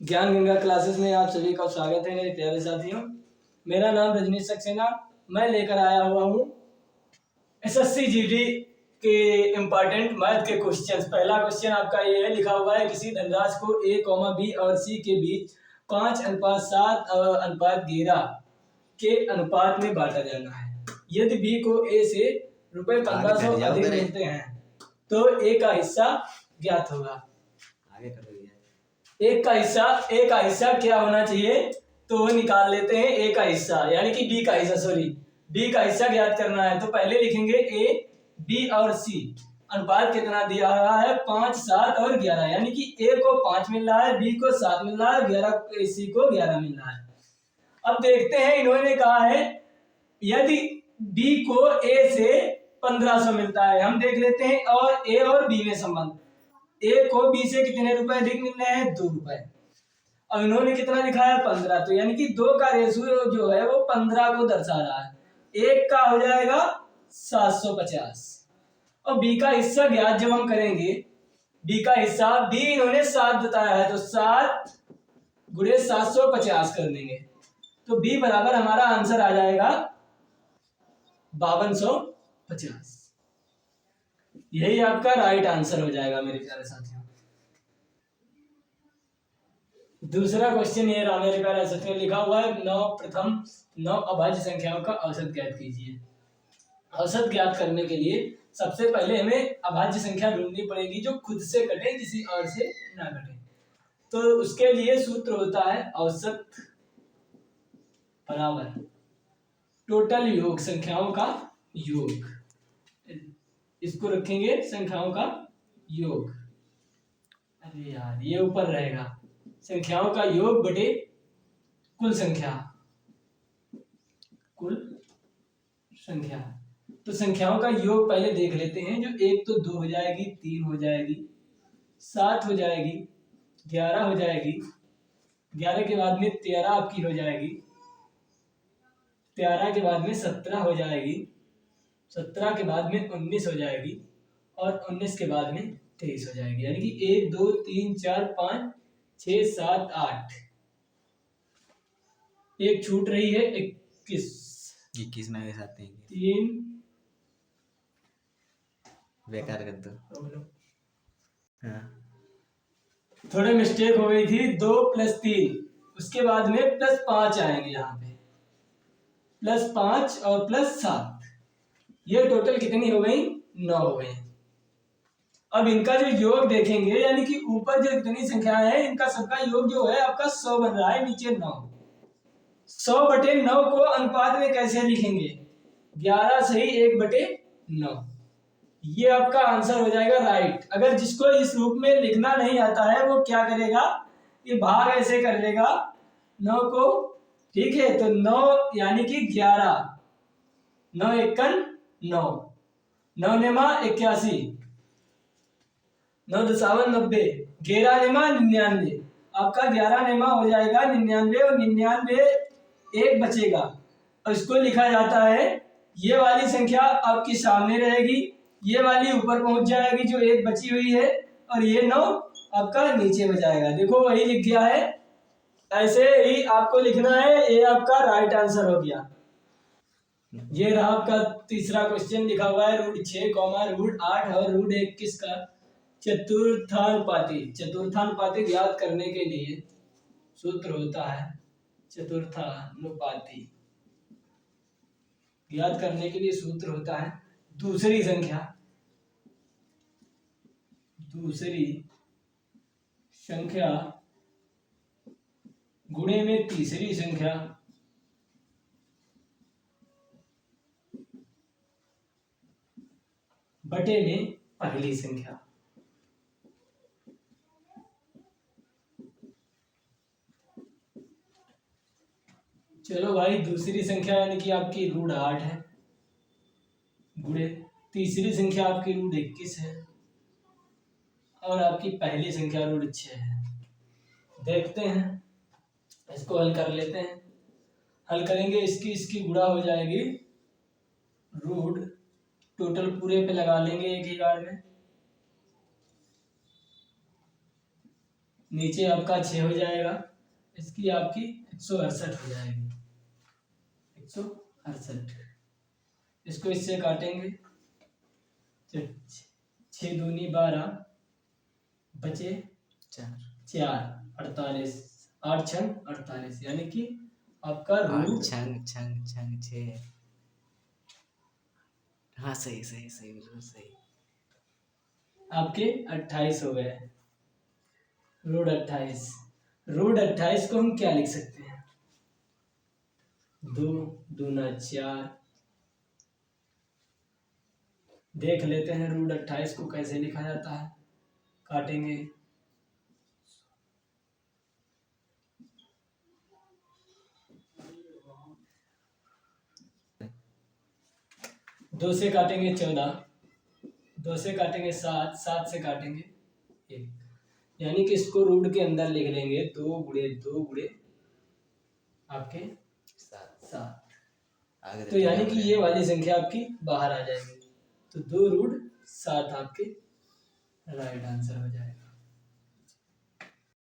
ज्ञान गंगा क्लासेस में आप सभी का स्वागत है मेरे प्यारे साथियों। मेरा नाम रजनीश सक्सेना। मैं लेकर आया हुआ हूँ एसएससी जीडी के इम्पोर्टेंट मैथ के क्वेश्चंस। पहला क्वेश्चन आपका ये है, लिखा हुआ है किसी धनराशि को a, b और c के बीच 5:7 और 11 के अनुपात में बांटा जाना है। यदि b को a से ₹1500 अधिक मिलते हैं तो a का हिस्सा ज्ञात होगा। एक का हिस्सा क्या होना चाहिए, तो निकाल लेते हैं ए का हिस्सा, यानी कि बी का हिस्सा, बी का हिस्सा ज्ञात करना है। तो पहले लिखेंगे ए, बी और सी। अनुपात कितना दिया हुआ है, 5, 7 और 11, यानी कि ए को 5 मिल रहा है, बी को 7 मिल रहा है, सी को 11 मिल रहा है। अब देखते हैं, इन्होंने कहा है यदि बी को ए से 1500 मिलता है, हम देख लेते हैं और ए और बी में संबंध। ए को बी से कितने रुपए अधिक मिल रहे हैं, 2 रुपए। अब इन्होंने कितना लिखा है, 15, तो यानी कि 2 का रेशियो जो है वो 15 को दर्शा रहा है। एक का हो जाएगा 750 और बी का हिस्सा ज्ञात जब हम करेंगे, बी का हिस्सा, बी इन्होंने 7 बताया है तो 7 गुणे 750 कर देंगे, तो बी बराबर हमारा आंसर आ जाएगा 5250। यही आपका राइट आंसर हो जाएगा मेरे प्यारे साथियों। दूसरा क्वेश्चन ये रहा मेरे प्यारे साथियों, लिखा हुआ है 9 अभाज्य संख्याओं का औसत ज्ञात कीजिए। औसत ज्ञात करने के लिए सबसे पहले हमें अभाज्य संख्या ढूंढनी पड़ेगी जो खुद से कटे, किसी और से ना कटे। तो उसके लिए सूत्र होता है औसत बराबर टोटल योग, संख्याओं का योग। इसको रखेंगे संख्याओं का योग। अरे यार, ये ऊपर रहेगा, संख्याओं का योग बटे कुल संख्या। तो संख्याओं का योग पहले देख लेते हैं। जो 1 तो 2 हो जाएगी, 3 हो जाएगी, 7 हो जाएगी, 11 हो जाएगी, 11 के बाद में 13 आपकी हो जाएगी, 13 के बाद में 17 हो जाएगी, 17 के बाद में 19 हो जाएगी और 19 के बाद में 23 हो जाएगी, यानी कि 1, 2, 3, 4, 5, 6, 7, 8। एक छूट रही है, 21 में के साथ 3 बेकार कर दो। हाँ, थोड़े मिस्टेक हो गई थी। 2 + 3, उसके बाद में +5 आएंगे, यहाँ पे +5 और +7, ये टोटल कितनी हो गई, 9 हो गई। अब इनका जो योग देखेंगे, यानी कि ऊपर जो इतनी संख्याएं हैं इनका सबका योग जो है आपका 100 बन रहा है, नीचे 9। 100/9 को अनुपात में कैसे लिखेंगे, 11 सही 1/9। ये आपका आंसर हो जाएगा राइट। अगर जिसको इस रूप में लिखना नहीं आता है वो क्या करेगा, ये भाग ऐसे कर लेगा 9 को, ठीक है। तो 9 यानी कि 11, 9 एकन 9, 9 नेमा 81, 9 दशावन 90, 11 नेमा 99। आपका 11 नेमा हो जाएगा 99 और 99 एक बचेगा और इसको लिखा जाता है, ये वाली संख्या आपकी सामने रहेगी, ये वाली ऊपर पहुंच जाएगी जो एक बची हुई है, और ये 9 आपका नीचे हो जाएगा। देखो वही लिख गया है, ऐसे ही आपको लिखना है। ये आपका राइट आंसर हो गया। ये रहा आपका तीसरा क्वेश्चन, लिखा हुआ है √6, √8 और √21 का चतुर्थानुपाती ज्ञात करने के लिए सूत्र होता है चतुर्थानुपाती ज्ञात करने के लिए सूत्र होता है दूसरी संख्या गुणे में तीसरी संख्या बटे में पहली संख्या। चलो भाई, दूसरी संख्या यानी कि आपकी √8 है, गुणे तीसरी संख्या आपकी √21 है और आपकी पहली संख्या √6 है। देखते हैं, इसको हल कर लेते हैं। हल करेंगे, इसकी गुणा हो जाएगी, रूट टोटल पूरे पे लगा लेंगे एक ही बार में, नीचे आपका 6 हो जाएगा, इसकी आपकी 168 हो जाएगी, 168। इसको इससे काटेंगे तो 6 दूनी 12, बचे 4, 48, 8 छंग 48, यानी कि आपका रूट छंग 6। हाँ सही सही सही बिल्कुल सही। आपके 28 हो गए। रूट 28, रूट 28 को हम क्या लिख सकते हैं? 2 दूना 4। देख लेते हैं रूट 28 को कैसे लिखा जाता है। काटेंगे, दो से काटेंगे 14, 2 से काटेंगे 7, 7 से काटेंगे 1, यानी कि इसको रूट के अंदर लिख लेंगे 2 गुणे 2 गुणे आपके 7। तो यानी कि ये वाली संख्या आपकी बाहर आ जाएगी, तो 2 रूट 7 आपके राइट आंसर हो जाएगा।